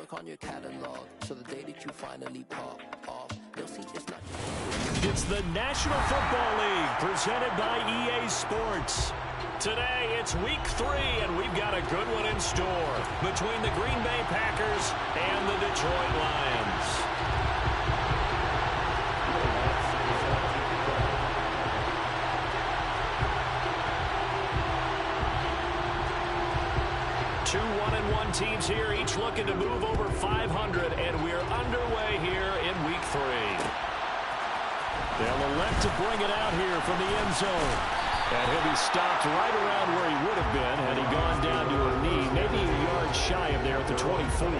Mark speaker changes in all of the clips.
Speaker 1: work on your catalog, so the day that you finally pop off, you'll see it's not.
Speaker 2: It's the National Football League presented by EA Sports. Today, it's week 3, and we've got a good one in store between the Green Bay Packers and the Detroit Lions. Two 1-1 teams here, each looking to move over 500, and we're underway here in week 3. They'll elect to bring it out here from the end zone. And he'll be stopped right around where he would have been had he gone down to a knee, maybe a yard shy of there at the 24.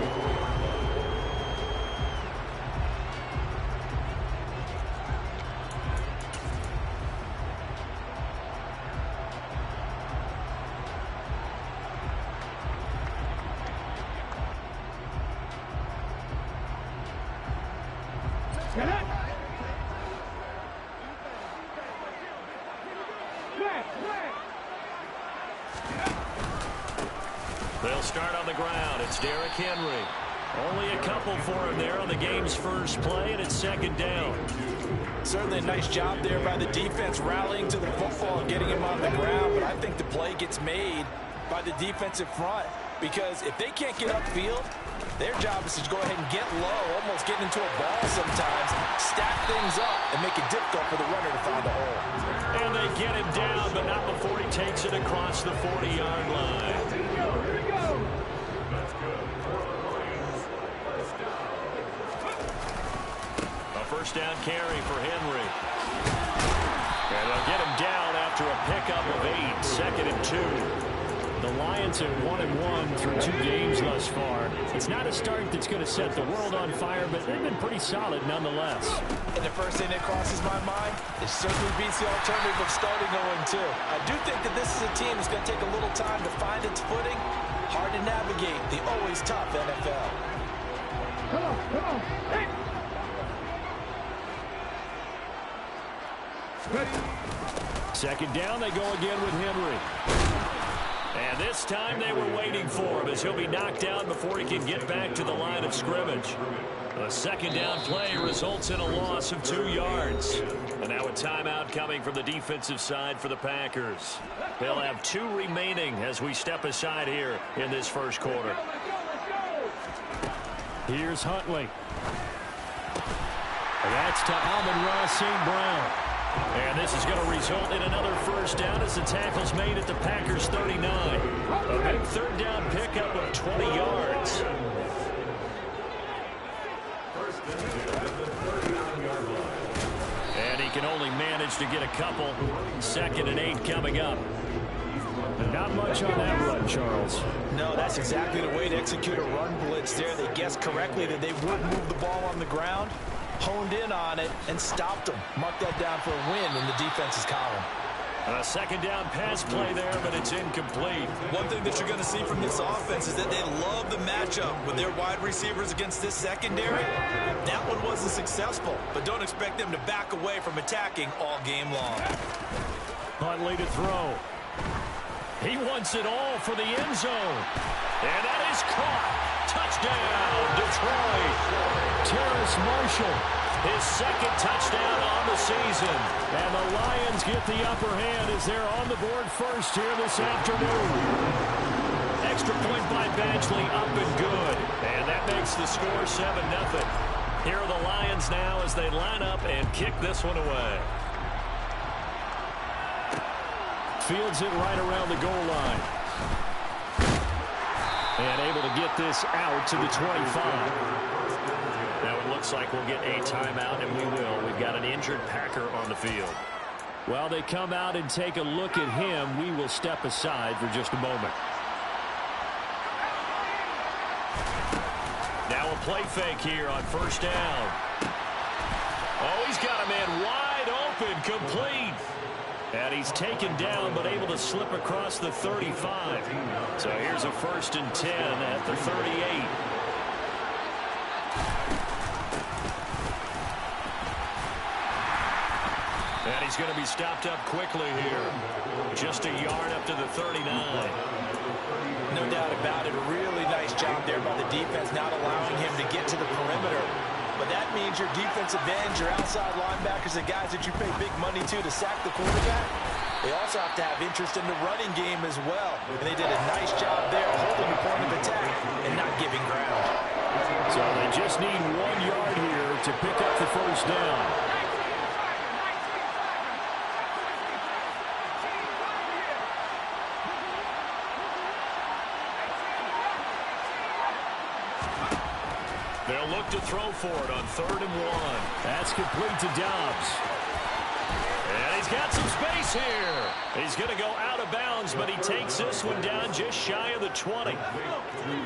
Speaker 2: They'll start on the ground. It's Derrick Henry. Only a couple for him there on the game's first play, and it's second down.
Speaker 3: Certainly a nice job there by the defense rallying to the football and getting him on the ground, but I think the play gets made by the defensive front because if they can't get upfield, their job is to go ahead and get low, almost get into a ball sometimes, stack things up, and make it difficult for the runner to find a hole.
Speaker 2: And they get him down, but not before he takes it across the 40-yard line. A first down carry for Henry. And they'll get him down after a pickup of 8, second and 2. The Lions are 1-1 through 2 games thus far. It's not a start that's going to set the world on fire, but they've been pretty solid nonetheless.
Speaker 3: And the first thing that crosses my mind, it certainly beats the alternative of starting 0-2. I do think that this is a team that's going to take a little time to find its footing. Hard to navigate the always tough NFL.
Speaker 4: Come on, hey!
Speaker 2: Second down, they go again with Henry. And this time they were waiting for him as he'll be knocked down before he can get back to the line of scrimmage. A second down play results in a loss of 2 yards. And now a timeout coming from the defensive side for the Packers. They'll have 2 remaining as we step aside here in this first quarter. Here's Huntley. And that's to Amon-Ra St. Brown. And this is going to result in another first down as the tackle's made at the Packers' 39. A big third down pickup of 20 yards. And he can only manage to get a couple. Second and 8 coming up. Not much on that run, Charles.
Speaker 3: No, that's exactly the way to execute a run blitz there. They guessed correctly that they would move the ball on the ground, honed in on it, and stopped them. Mark that down for a win in the defense's column.
Speaker 2: A second down pass play there, but it's incomplete.
Speaker 5: One thing that you're going to see from this offense is that they love the matchup with their wide receivers against this secondary. That one wasn't successful, but don't expect them to back away from attacking all game long.
Speaker 2: Huntley to throw. He wants it all for the end zone. And that is caught. Touchdown, Detroit. Terrace Marshall, his second touchdown on the season. And the Lions get the upper hand as they're on the board first here this afternoon. Extra point by Badgley, up and good. And that makes the score 7-0. Here are the Lions now as they line up and kick this one away. Fields it right around the goal line. And able to get this out to the 25. Now it looks like we'll get a timeout, and we will. We've got an injured Packer on the field. While they come out and take a look at him, we will step aside for just a moment. Now a play fake here on first down. Oh, he's got a man wide open, complete. And he's taken down, but able to slip across the 35. So here's a 1st and 10 at the 38. And he's going to be stopped up quickly here. Just a yard up to the 39.
Speaker 3: No doubt about it. A really nice job there by the defense, not allowing him to get to the perimeter. But that means your defensive ends, your outside linebackers, the guys that you pay big money to sack the quarterback, they also have to have interest in the running game as well. And they did a nice job there holding the point of attack and not giving ground.
Speaker 2: So they just need 1 yard here to pick up the first down. They'll look to throw for it on 3rd and 1. That's complete to Dobbs. And he's got some space here. He's going to go out of bounds, but he takes this one down just shy of the 20.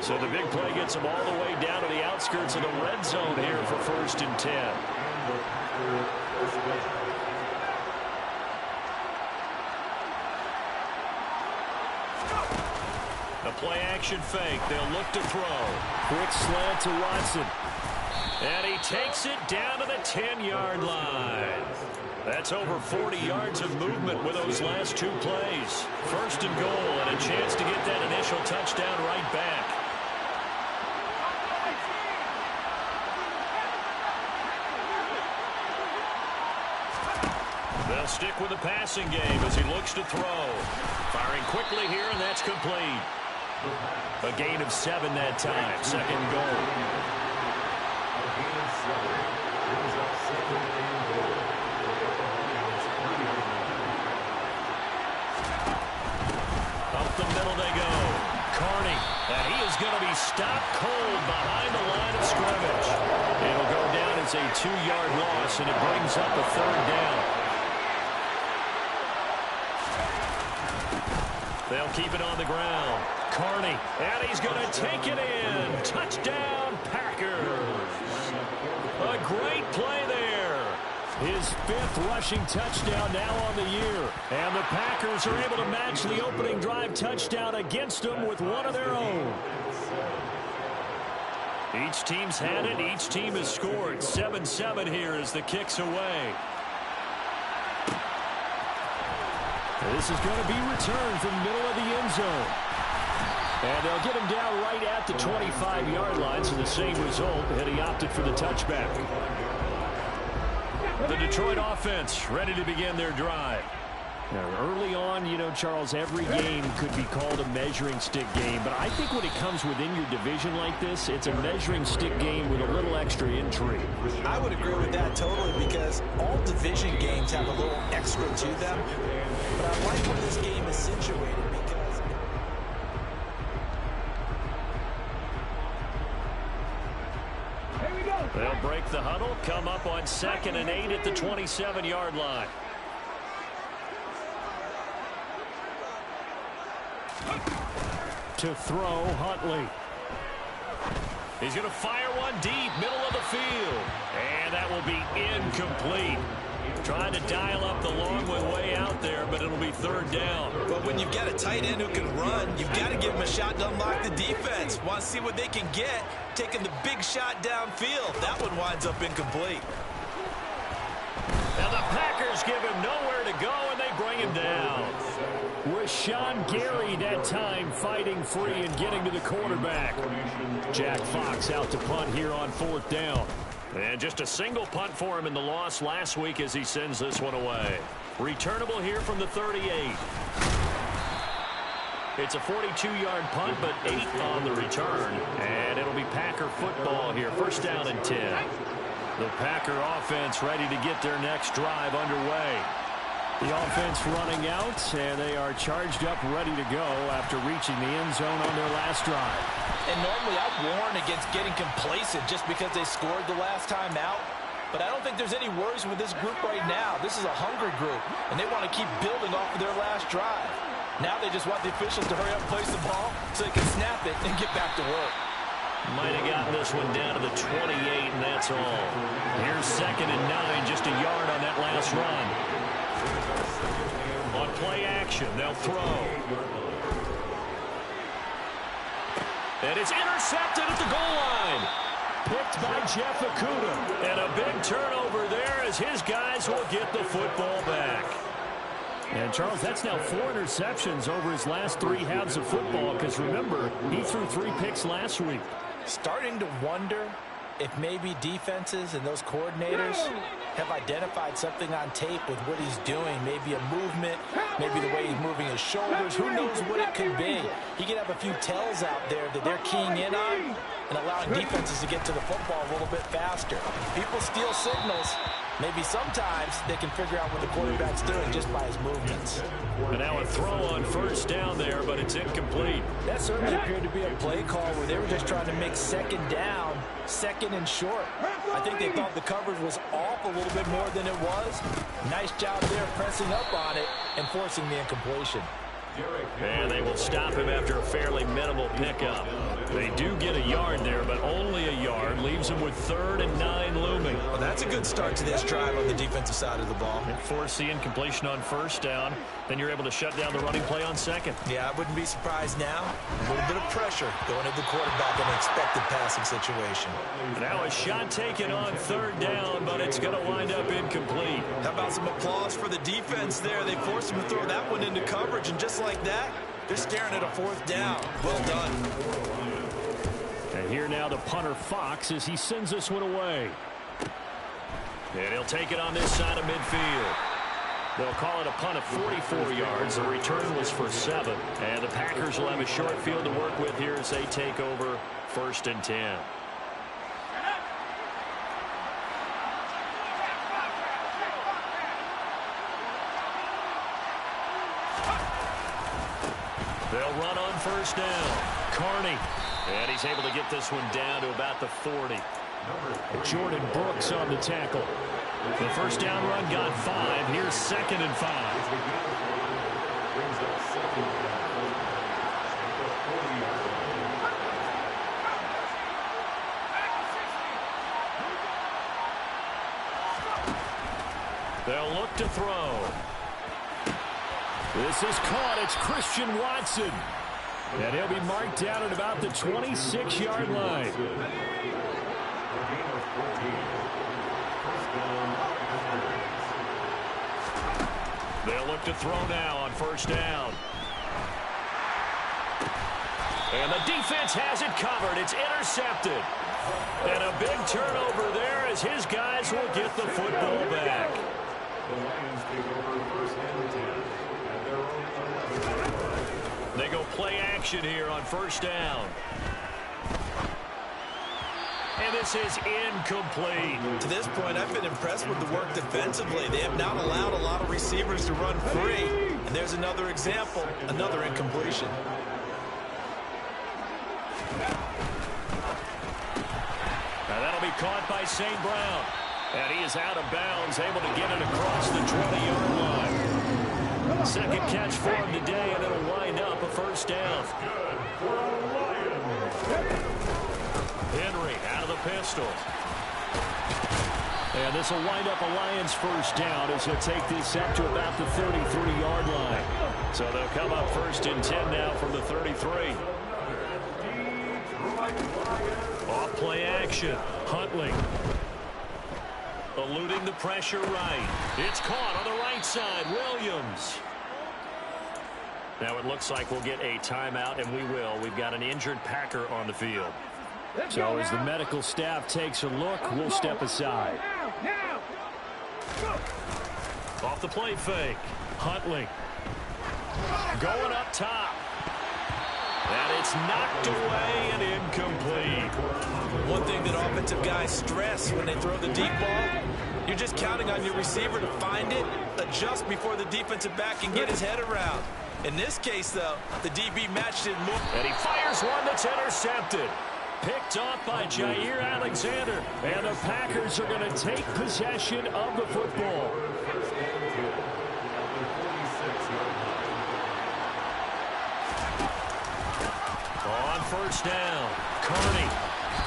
Speaker 2: So the big play gets him all the way down to the outskirts of the red zone here for 1st and 10. The play-action fake. They'll look to throw. Quick slant to Watson. And he takes it down to the 10-yard line. That's over 40 yards of movement with those last 2 plays. 1st and goal, and a chance to get that initial touchdown right back. They'll stick with the passing game as he looks to throw. Firing quickly here, and that's complete. A gain of 7 that time. 2nd goal. Up the middle they go. Carney. And he is going to be stopped cold behind the line of scrimmage. It'll go down as a 2-yard loss, and it brings up a 3rd down. They'll keep it on the ground. Carney, and he's going to take it in. Touchdown, Packers. A great play there. His 5th rushing touchdown now on the year. And the Packers are able to match the opening drive touchdown against them with one of their own. Each team's had it. Each team has scored. 7-7 here as the kick's away. This is going to be returned from the middle of the end zone. And they'll get him down right at the 25-yard line, so the same result, and he opted for the touchback. The Detroit offense ready to begin their drive. Now, early on, you know, Charles, every game could be called a measuring stick game, but I think when it comes within your division like this, it's a measuring stick game with a little extra intrigue.
Speaker 3: I would agree with that totally, because all division games have a little extra to them. But I like where this game is situated because
Speaker 2: they'll break the huddle, come up on 2nd and 8 at the 27-yard line. To throw, Huntley. He's going to fire one deep, middle of the field. And that will be incomplete. Trying to dial up the long way out there, but it'll be 3rd down.
Speaker 3: But when you've got a tight end who can run, you've got to give him a shot to unlock the defense. Want to see what they can get, taking the big shot downfield. That one winds up incomplete.
Speaker 2: Now the Packers give him nowhere to go, and they bring him down. Rashawn Gary that time fighting free and getting to the quarterback. Jack Fox out to punt here on 4th down. And just a single punt for him in the loss last week as he sends this one away. Returnable here from the 38. It's a 42-yard punt, but 8 on the return. And it'll be Packer football here. 1st down and 10. The Packer offense ready to get their next drive underway. The offense running out, and they are charged up, ready to go after reaching the end zone on their last drive.
Speaker 3: And normally I warn against getting complacent just because they scored the last time out. But I don't think there's any worries with this group right now. This is a hungry group, and they want to keep building off of their last drive. Now they just want the officials to hurry up and place the ball so they can snap it and get back to work.
Speaker 2: Might have gotten this one down to the 28, and that's all. Here's 2nd and 9, just a yard on that last run. On play action, they'll throw. And it's intercepted at the goal line. Picked by Jeff Okudah. And a big turnover there as his guys will get the football back. And, Charles, that's now 4 interceptions over his last 3 halves of football because, remember, he threw 3 picks last week.
Speaker 3: Starting to wonder if maybe defenses and those coordinators have identified something on tape with what he's doing. Maybe a movement, maybe the way he's moving his shoulders. Who knows what it could be? He could have a few tells out there that they're keying in on and allowing defenses to get to the football a little bit faster. People steal signals. Maybe sometimes they can figure out what the quarterback's doing just by his movements.
Speaker 2: And now a throw on first down there, but it's incomplete.
Speaker 3: That certainly appeared to be a play call where they were just trying to make second down, second and short. I think they thought the coverage was off a little bit more than it was. Nice job there pressing up on it and forcing the incompletion.
Speaker 2: And they will stop him after a fairly minimal pickup. They do get a yard there, but only a yard. Leaves him with 3rd and 9 looming.
Speaker 5: Well, that's a good start to this drive on the defensive side of the ball.
Speaker 2: And force the incompletion on first down. Then you're able to shut down the running play on second.
Speaker 5: Yeah, I wouldn't be surprised now. A little bit of pressure going at the quarterback in an expected passing situation.
Speaker 2: Now a shot taken on 3rd down, but it's going to wind up incomplete.
Speaker 5: How about some applause for the defense there? They forced him to throw that one into coverage, and just like that, they're staring at a 4th down. Well done.
Speaker 2: And here now the punter Fox as he sends this one away. And he'll take it on this side of midfield. They'll call it a punt of 44 yards. The return was for 7. And the Packers will have a short field to work with here as they take over 1st and 10. They'll run on first down. Carney. And he's able to get this one down to about the 40. Jordan Brooks on the tackle. The first down run got 5. Here's 2nd and 5. They'll look to throw. This is caught. It's Christian Watson. And he'll be marked down at about the 26-yard line. They'll look to throw now on first down. And the defense has it covered. It's intercepted. And a big turnover there as his guys will get the football back.
Speaker 4: The Lions take over 1st and 10 at their own.
Speaker 2: They go play action here on first down. And this is incomplete.
Speaker 5: To this point, I've been impressed with the work defensively. They have not allowed a lot of receivers to run free. And there's another example, another incompletion.
Speaker 2: Now that'll be caught by St. Brown. And he is out of bounds, able to get it across the 20-yard line. Second catch for him today, and it'll wind up a first down. Henry out of the pistol. And this will wind up a Lions first down as he'll take this up to about the 33-yard line. So they'll come up 1st and 10 now from the 33. Off play action. Huntley. Eluding the pressure right. It's caught on the right side. Williams. Now it looks like we'll get a timeout, and we will. We've got an injured Packer on the field. So as the medical staff takes a look, we'll step aside. Off the play fake. Huntley. Going up top. And it's knocked away and incomplete.
Speaker 5: One thing that offensive guys stress when they throw the deep ball, you're just counting on your receiver to find it, adjust before the defensive back can get his head around. In this case, though, the DB match didn't move.
Speaker 2: And he fires one that's intercepted. Picked off by Jair Alexander. And the Packers are going to take possession of the football. On first down, Carney.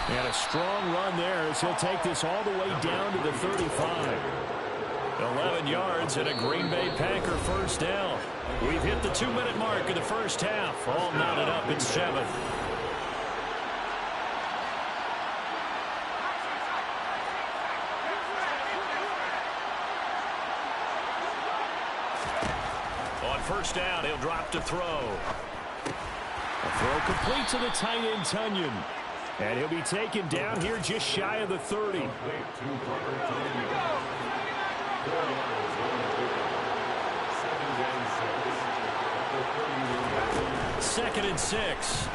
Speaker 2: And a strong run there as he'll take this all the way down to the 35. 11 yards and a Green Bay Packer first down. We've hit the 2-minute mark of the first half. All knotted up at 7. first down. He'll drop to throw. A throw complete to the tight end, Tunyon. And he'll be taken down here just shy of the 30. Second and 6.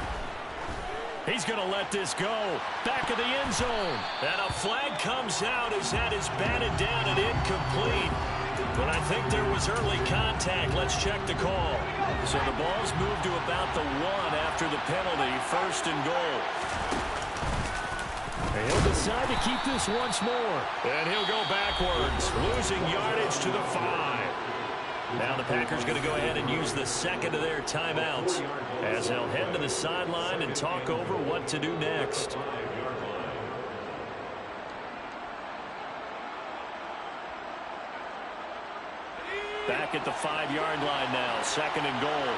Speaker 2: He's going to let this go. Back of the end zone. And a flag comes out as that is batted down and incomplete. But I think there was early contact. Let's check the call. So the ball's moved to about the 1 after the penalty. First and goal. And he'll decide to keep this once more. And he'll go backwards, losing yardage to the 5. Now the Packers going to go ahead and use the second of their timeouts as they'll head to the sideline and talk over what to do next. Back at the 5-yard line now, second and goal.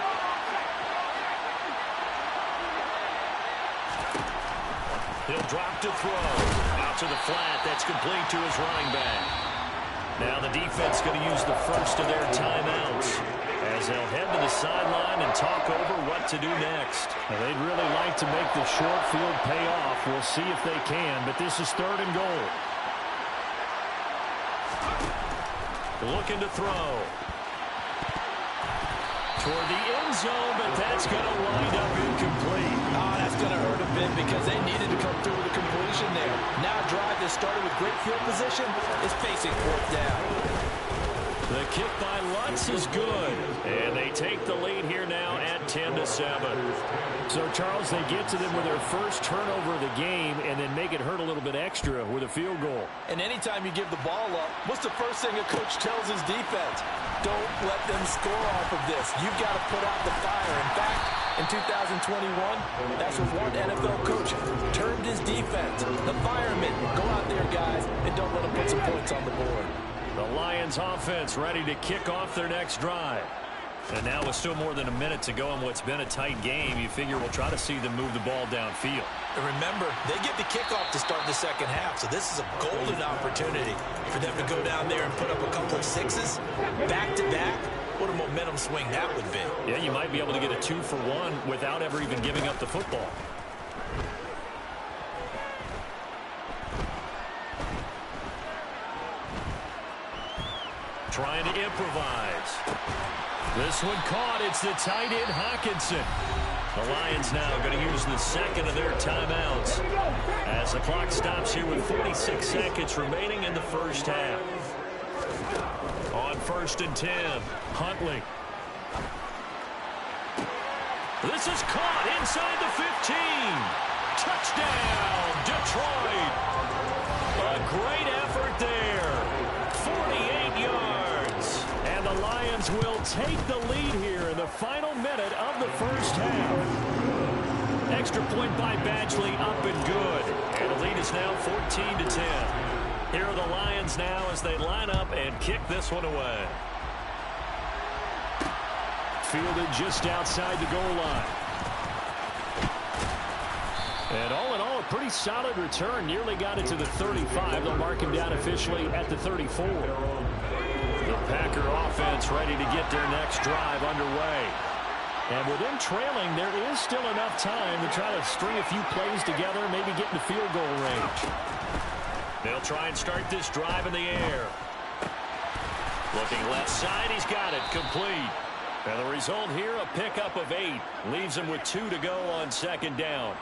Speaker 2: He'll drop to throw. Out to the flat. That's complete to his running back. Now the defense going to use the first of their timeouts as they'll head to the sideline and talk over what to do next. Now they'd really like to make the short field pay off. We'll see if they can, but this is third and goal. Looking to throw. Toward the end zone, but that's going to wind up incomplete.
Speaker 5: Oh, that's going to hurt a bit because they needed to come through with a completion there. Now a drive that started with great field position is facing fourth down.
Speaker 2: The kick by Lutz is good. And they take the lead here now at 10-7. So, Charles, they get to them with their first turnover of the game and then make it hurt a little bit extra with a field goal.
Speaker 5: And anytime you give the ball up, what's the first thing a coach tells his defense? Don't let them score off of this. You've got to put out the fire. In fact, in 2021, that's what one NFL coach termed his defense. The firemen. Go out there, guys, and don't let them put some points on the board.
Speaker 2: The Lions offense ready to kick off their next drive. And now with still more than a minute to go in what's been a tight game, you figure we'll try to see them move the ball downfield.
Speaker 5: And remember, they get the kickoff to start the second half, so this is a golden opportunity for them to go down there and put up a couple of sixes back-to-back. What a momentum swing that would be.
Speaker 2: Yeah, you might be able to get a 2-for-1 without ever even giving up the football. Trying to improvise. This one caught. It's the tight end, Hawkinson. The Lions now going to use the second of their timeouts as the clock stops here with 46 seconds remaining in the first half. On 1st and 10, Huntley. This is caught inside the 15. Touchdown, Detroit. A great effort there. 48 yards. And the Lions will take the lead here in the final minute of the first half. Extra point by Badgley, up and good. And the lead is now 14-10. Here are the Lions now as they line up and kick this one away. Fielded just outside the goal line. And all in all, a pretty solid return. Nearly got it to the 35. They'll mark him down officially at the 34. The Packer offense ready to get their next drive underway. And with them trailing, there is still enough time to try to string a few plays together, maybe get in the field goal range. They'll try and start this drive in the air. Looking left side, he's got it, complete. And the result here, a pickup of 8. Leaves him with 2 to go on second down.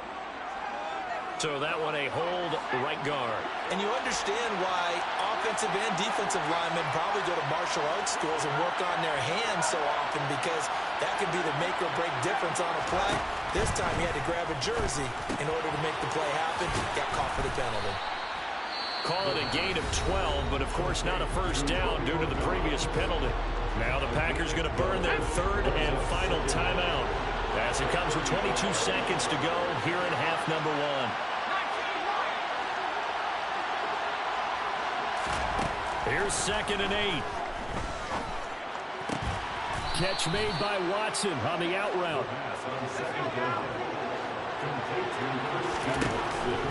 Speaker 2: So that one a hold right guard.
Speaker 5: And you understand why offensive and defensive linemen probably go to martial arts schools and work on their hands so often, because that could be the make or break difference on a play. This time he had to grab a jersey in order to make the play happen. Got caught for the penalty.
Speaker 2: Call it a gain of 12, but of course not a first down due to the previous penalty. Now the Packers going to burn their third and final timeout as it comes with 22 seconds to go here in half number 1. Here's 2nd and 8. Catch made by Watson on the out route.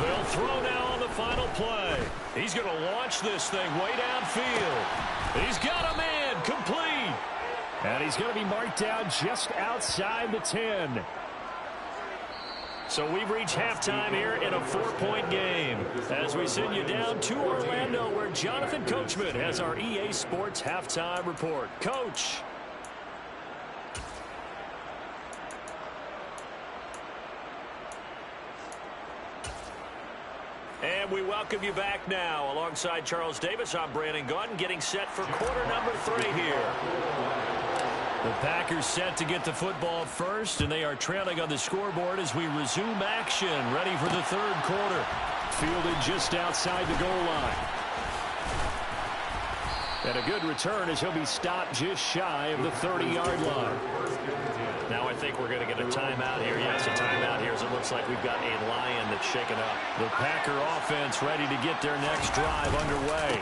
Speaker 2: They'll throw now on the final play. He's going to launch this thing way downfield. He's got a man, complete. And he's going to be marked down just outside the 10. So we've reached halftime here in a 4-point game as we send you down to Orlando, where Jonathan Coachman has our EA Sports halftime report. Coach. And we welcome you back now. Alongside Charles Davis, I'm Brandon Gaudin, getting set for quarter number 3 here. The Packers set to get the football first, and they are trailing on the scoreboard as we resume action, ready for the third quarter. Fielded just outside the goal line. And a good return as he'll be stopped just shy of the 30-yard line. Now I think we're going to get a timeout here. Yes, a timeout here as it looks like we've got a lion that's shaken up. The Packer offense ready to get their next drive underway.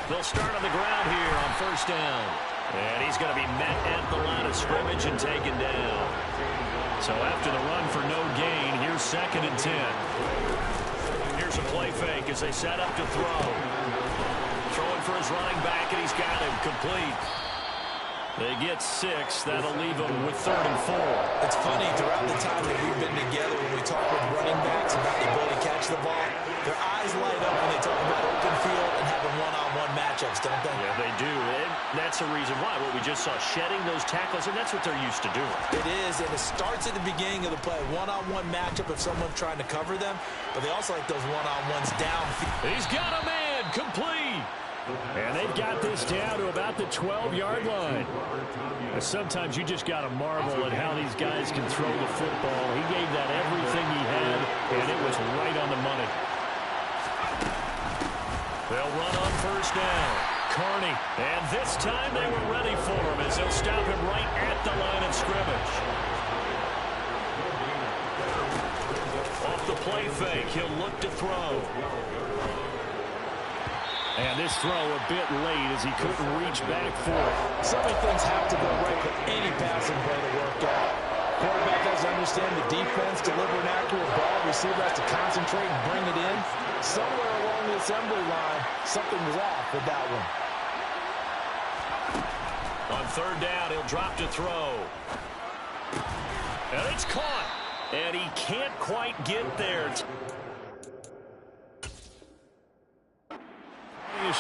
Speaker 2: They'll start on the ground here on first down. And he's going to be met at the line of scrimmage and taken down. So after the run for no gain, here's 2nd and 10. Here's a play fake as they set up to throw. Throwing for his running back, and he's got him complete. They get 6. That'll leave them with 3rd and 4.
Speaker 5: It's funny, throughout the time that we've been together, when we talk with running backs about the ability to catch the ball, their eyes light up when they talk about open field and having one-on-one matchups, don't they?
Speaker 2: Yeah, they do. And that's the reason why. What we just saw, shedding those tackles, and that's what they're used to doing.
Speaker 5: It is, and it starts at the beginning of the play. One-on-one matchup if someone's trying to cover them, but they also like those one-on-ones downfield.
Speaker 2: He's got a man, complete. And they've got this down to about the 12-yard line. Sometimes you just got to marvel at how these guys can throw the football. He gave that everything he had, and it was right on the money. They'll run on first down. Carney. And this time they were ready for him as they'll stop him right at the line of scrimmage. Off the play fake, he'll look to throw. And this throw a bit late as he couldn't reach back for it.
Speaker 5: So many things have to go right for any passing play to work out. Quarterback has to understand the defense, deliver an accurate ball. Receiver has to concentrate and bring it in. Somewhere along the assembly line, something was off with that one.
Speaker 2: On third down, he'll drop to throw. And it's caught. And he can't quite get there.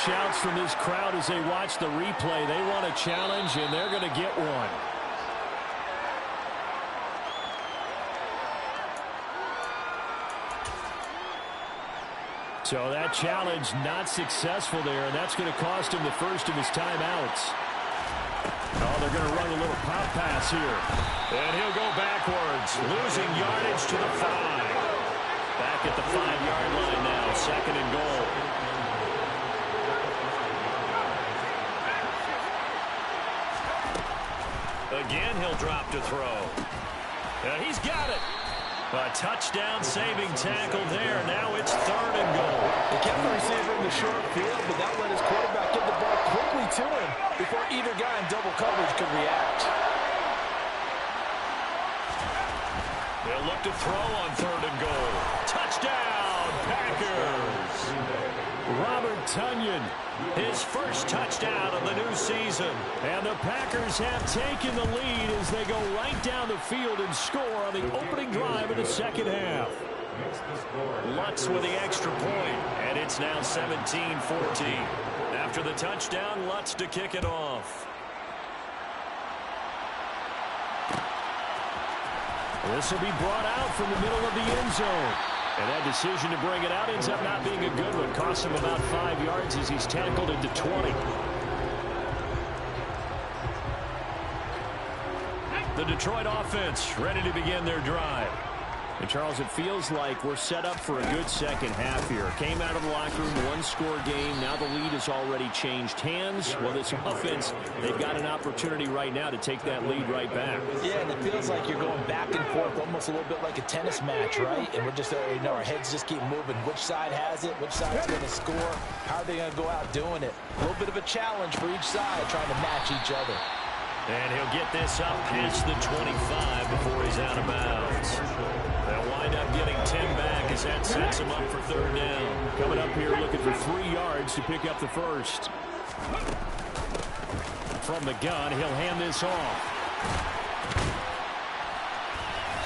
Speaker 2: Shouts from this crowd as they watch the replay. They want a challenge, and they're going to get one. So that challenge not successful there, and that's going to cost him the first of his timeouts. Oh, they're going to run a little pop pass here. And he'll go backwards, losing yardage to the 5. Back at the 5-yard line now, 2nd and goal. Again, he'll drop to throw. And he's got it. A touchdown-saving tackle there. Now it's 3rd and goal.
Speaker 5: They kept the receiver in the short field, but that let his quarterback get the ball quickly to him before either guy in double coverage could react.
Speaker 2: They'll look to throw on 3rd and goal. Touchdown, Packers. Robert Tonyan, his first touchdown of the new season. And the Packers have taken the lead as they go right down the field and score on the opening drive of the second half. Lutz with the extra point, and it's now 17-14. After the touchdown, Lutz to kick it off. This will be brought out from the middle of the end zone. And that decision to bring it out ends up not being a good one. Costs him about 5 yards as he's tackled into 20. The Detroit offense ready to begin their drive. And, Charles, it feels like we're set up for a good second half here. Came out of the locker room, one-score game. Now the lead has already changed hands. Well, this offense, they've got an opportunity right now to take that lead right back.
Speaker 5: Yeah, and it feels like you're going back and forth, almost a little bit like a tennis match, right? And we're just, our heads just keep moving. Which side has it? Which side's going to score? How are they going to go out doing it? A little bit of a challenge for each side, trying to match each other.
Speaker 2: And he'll get this up past the 25 before he's out of bounds. They'll wind up getting 10 back as that sets him up for 3rd down. Coming up here looking for 3 yards to pick up the first. from the gun. He'll hand this off.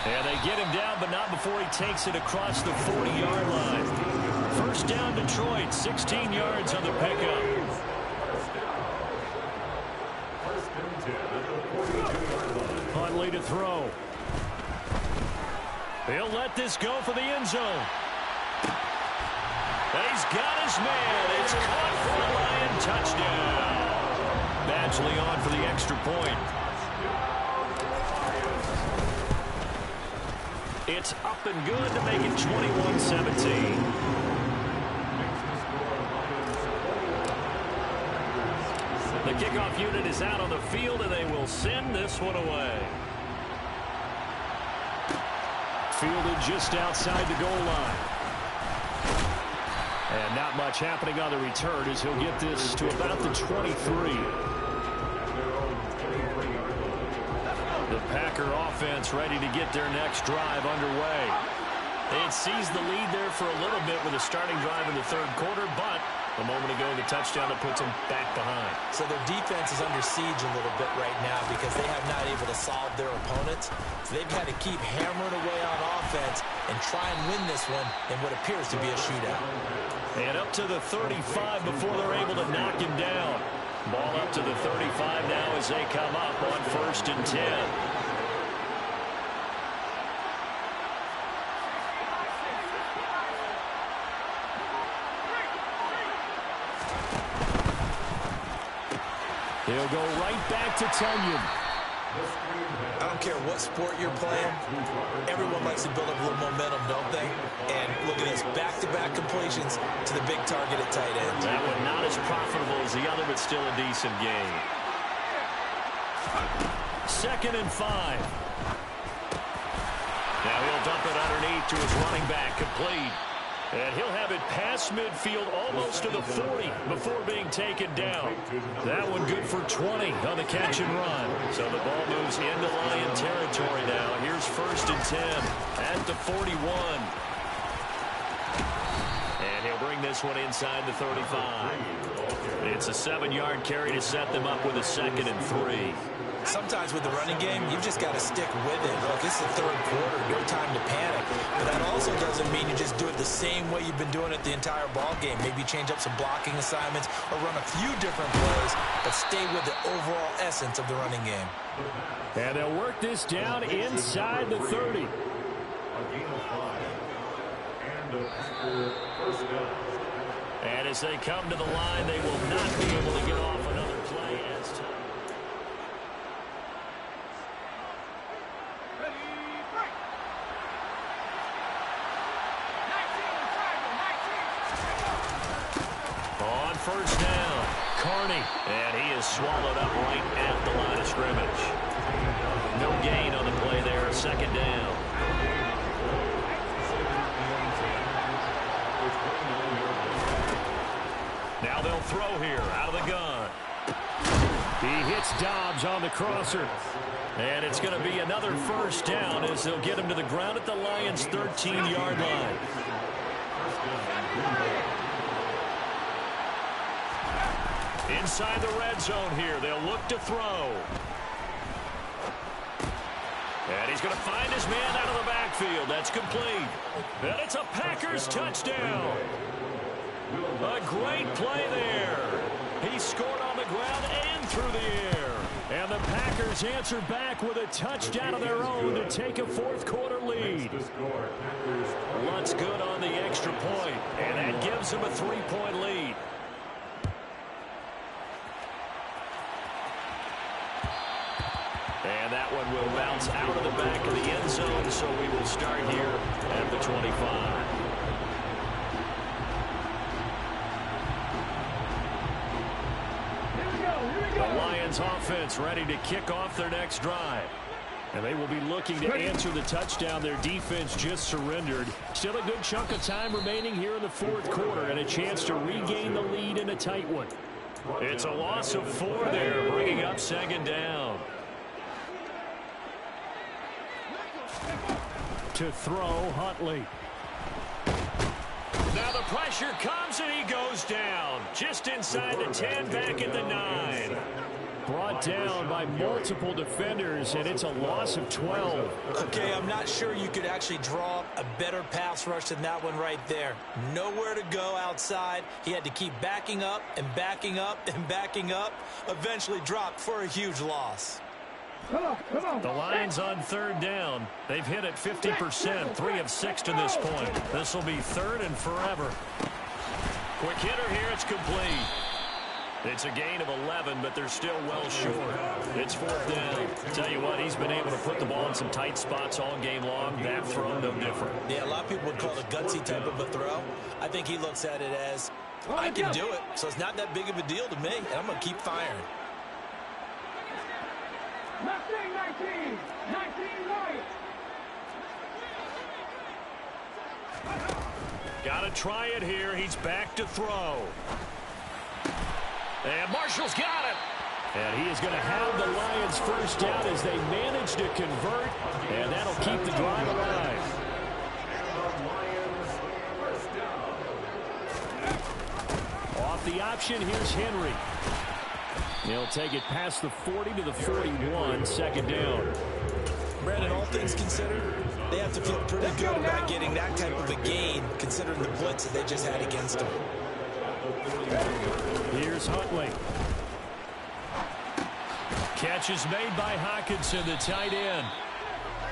Speaker 2: And they get him down, but not before he takes it across the 40-yard line. First down, Detroit, 16 yards on the pickup. Huntley to throw. He'll let this go for the end zone. And he's got his man. It's caught for a Lion touchdown. Badgley on for the extra point. It's up and good to make it 21-17. The kickoff unit is out on the field, and they will send this one away. Fielded just outside the goal line. And not much happening on the return as he'll get this to about the 23. The Packer offense ready to get their next drive underway. They had seized the lead there for a little bit with a starting drive in the third quarter, but a moment ago the touchdown that puts them back behind.
Speaker 5: So their defense is under siege a little bit right now because they have not able to solve their opponents. So they've had to keep hammering away on offense and try and win this one in what appears to be a shootout.
Speaker 2: And up to the 35 before they're able to knock him down. Ball up to the 35 now as they come up on 1st and 10. He'll go right back to Tunyon.
Speaker 5: I don't care what sport you're playing. Everyone likes to build up a little momentum, don't they? And look at this, back-to-back completions to the big target at tight end.
Speaker 2: That one not as profitable as the other, but still a decent game. 2nd and 5. Now he'll dump it underneath to his running back, complete. And he'll have it past midfield almost to the 40 before being taken down. That one good for 20 on the catch and run. So the ball moves into Lion territory now. Here's 1st and 10 at the 41. And he'll bring this one inside the 35. It's a 7-yard carry to set them up with a 2nd and 3.
Speaker 5: Sometimes with the running game, you've just got to stick with it. Look, this is the third quarter. No time to panic. But that also doesn't mean you just do it the same way you've been doing it the entire ball game. Maybe change up some blocking assignments or run a few different plays, but stay with the overall essence of the running game.
Speaker 2: And they'll work this down inside the 30. And as they come to the line, they will not be able to get off another play as time. On 1st down, Carney, and he is swallowed up right at the line of scrimmage. No gain on the play there, 2nd down. Now they'll throw here out of the gun. He hits Dobbs on the crosser. And it's going to be another 1st down as they'll get him to the ground at the Lions' 13-yard line. Inside the red zone here, they'll look to throw. And he's going to find his man out of the backfield. That's complete. And it's a Packers touchdown. A great play there. He scored on the ground and through the air. And the Packers answer back with a touchdown of their own to take a 4th quarter lead. Lutz good on the extra point, and that gives them a 3-point lead. And that one will bounce out of the back of the end zone, so we will start here at the 25. The Lions offense ready to kick off their next drive. And they will be looking to answer the touchdown their defense just surrendered. Still a good chunk of time remaining here in the 4th quarter and a chance to regain the lead in a tight one. It's a loss of 4 there, bringing up 2nd down. To throw, Huntley. Now the pressure comes and he goes down. Just inside the 10, back at the 9. brought down by multiple defenders, and it's a loss of 12.
Speaker 5: Okay, I'm not sure you could actually draw a better pass rush than that one right there. Nowhere to go outside. He had to keep backing up and backing up and backing up. Eventually dropped for a huge loss.
Speaker 2: The Lions on third down. They've hit it 50%, 3 of 6 to this point. This will be third and forever. Quick hitter here, it's complete. It's a gain of 11, but they're still well short. It's fourth down. Tell you what, he's been able to put the ball in some tight spots all game long. That throw, no different.
Speaker 5: Yeah, a lot of people would call it a gutsy type of a throw. I think he looks at it as, I can do it, so it's not that big of a deal to me, and I'm going to keep firing.
Speaker 6: 19 right.
Speaker 2: Got to try it here. He's back to throw. And Marshall's got it. And he is going to have the Lions first down as they manage to convert. And that'll keep the drive alive. Off the option, here's Henry. He'll take it past the 40 to the 41, second down.
Speaker 5: Brandon, all things considered, they have to feel pretty good about getting that type of a gain, considering the blitz that they just had against them.
Speaker 2: Here's Huntley. Catch is made by Hockenson, the tight end.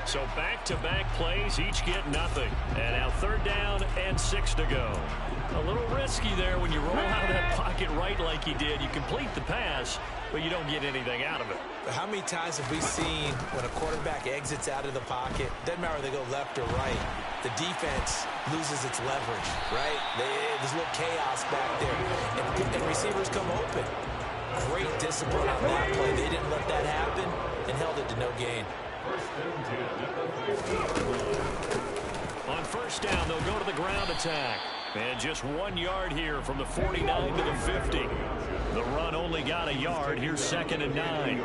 Speaker 2: So back-to-back plays, each get nothing. And now third down and 6 to go. A little risky there when you roll out of that pocket right like he did. You complete the pass, but you don't get anything out of it.
Speaker 5: How many times have we seen when a quarterback exits out of the pocket, doesn't matter whether they go left or right, the defense loses its leverage, right? There's a little chaos back there, and receivers come open. Great discipline on that play. They didn't let that happen and held it to no gain.
Speaker 2: On first down, they'll go to the ground attack. And just 1 yard here from the 49 to the 50. The run only got a yard. Here's second and 9.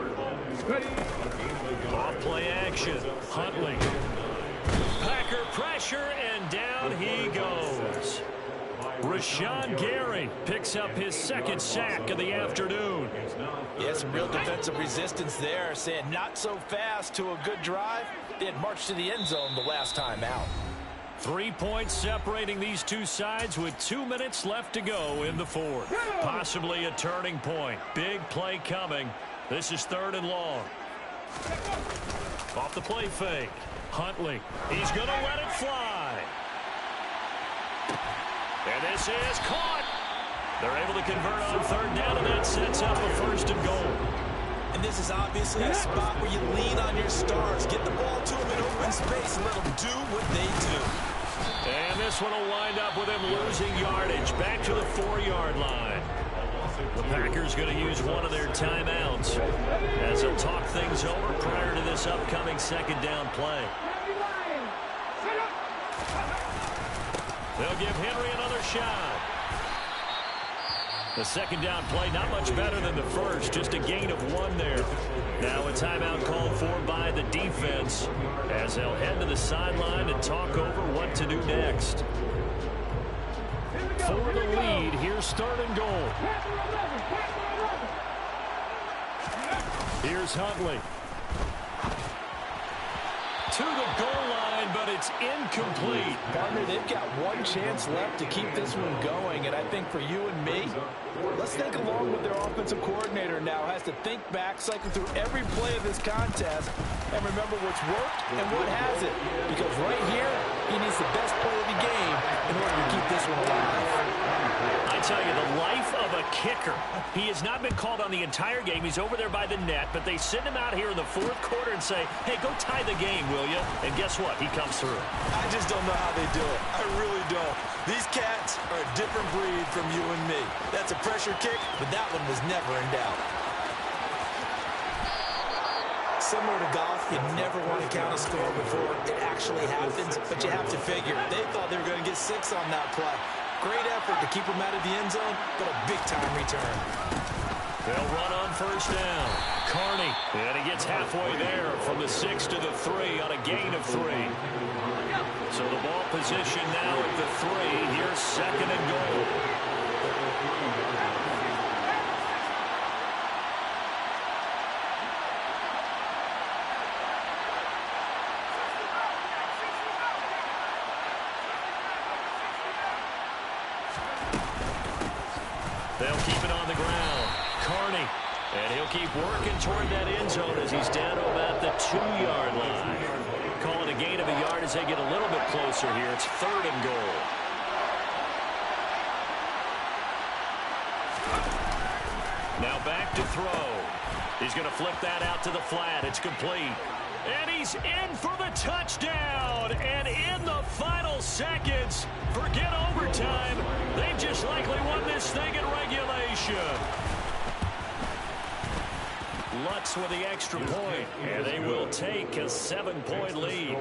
Speaker 2: Off play action. Huntley. Packer pressure, and down he goes. Rashawn Gary picks up his second sack of the afternoon.
Speaker 5: Yeah, some real defensive resistance there, saying not so fast to a good drive. They had marched to the end zone the last time out.
Speaker 2: 3 points separating these two sides with 2 minutes left to go in the fourth. Possibly a turning point. Big play coming. This is third and long. Off the play fake. Huntley. He's going to let it fly. And this is caught. They're able to convert on third down, and that sets up a first and goal.
Speaker 5: And this is obviously a spot where you lean on your stars. Get the ball to them in open space and let them do what they do.
Speaker 2: And this one will wind up with him losing yardage. Back to the 4-yard line. The Packers going to use one of their timeouts as they'll talk things over prior to this upcoming second down play. They'll give Henry another shot. The second down play, not much better than the first, just a gain of 1 there. Now a timeout called for by the defense as they'll head to the sideline and talk over what to do next. For the lead, here's third and goal. Here's Huntley. To the goal line, but it's incomplete.
Speaker 5: Partner, they've got one chance left to keep this one going, and I think for you and me, let's think along with their offensive coordinator now. Has to think back, cycle through every play of this contest, and remember what's worked and what hasn't. Because right here, he needs the best play of the game in order to keep this one alive.
Speaker 2: I tell you, the life of a kicker. He has not been called on the entire game. He's over there by the net, but they send him out here in the fourth quarter and say, hey, go tie the game, will you? And guess what? He comes through.
Speaker 5: I just don't know how they do it. I really don't. These cats are a different breed from you and me. That's a pressure kick, but that one was never in doubt. Similar to golf, you never want to count a score before it actually happens, but you have to figure. They thought they were going to get 6 on that play. Great effort to keep them out of the end zone, but a big-time return.
Speaker 2: They'll run on first down. Carney, and he gets halfway there from the 6 to the 3 on a gain of 3. So the ball position now at the 3. Here's second and goal. They'll keep it on the ground. Carney. And he'll keep working toward that end zone as he's down to about the 2-yard line. Calling a gain of a yard as they get a little bit closer here. It's 3rd and goal. Now back to throw. He's going to flip that out to the flat. It's complete. And he's in for the touchdown. And in the final seconds, forget overtime. They've just likely won this thing in regulation. Lutz with the extra point, and they will take a 7-point lead.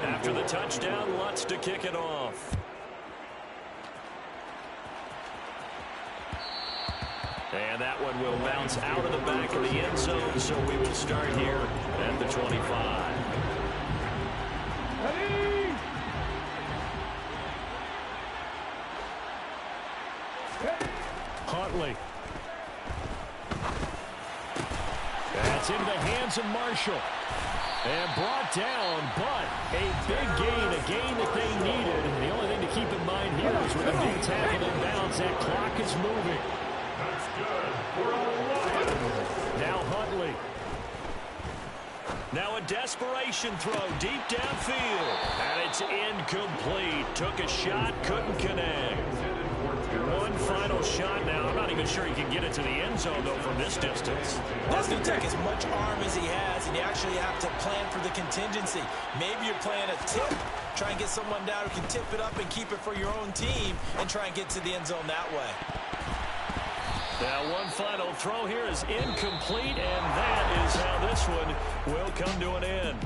Speaker 2: After the touchdown, Lutz to kick it off. And that one will bounce out of the back of the end zone, so we will start here at the 25.
Speaker 4: Ready?
Speaker 2: Huntley. That's into the hands of Marshall. And brought down, but a big gain that they needed. And the only thing to keep in mind here is with a big tackle in bounds, that clock is moving.
Speaker 4: That's good. We're on the line.
Speaker 2: Now Huntley. Now a desperation throw deep downfield. And it's incomplete. Took a shot, couldn't connect. One final shot now. I'm not even sure he can get it to the end zone, though, from this distance.
Speaker 5: That's going to take as much arm as he has, and you actually have to plan for the contingency. Maybe you're playing a tip. Try and get someone down who can tip it up and keep it for your own team and try and get to the end zone that way.
Speaker 2: Now one final throw here is incomplete, and that is how this one will come to an end.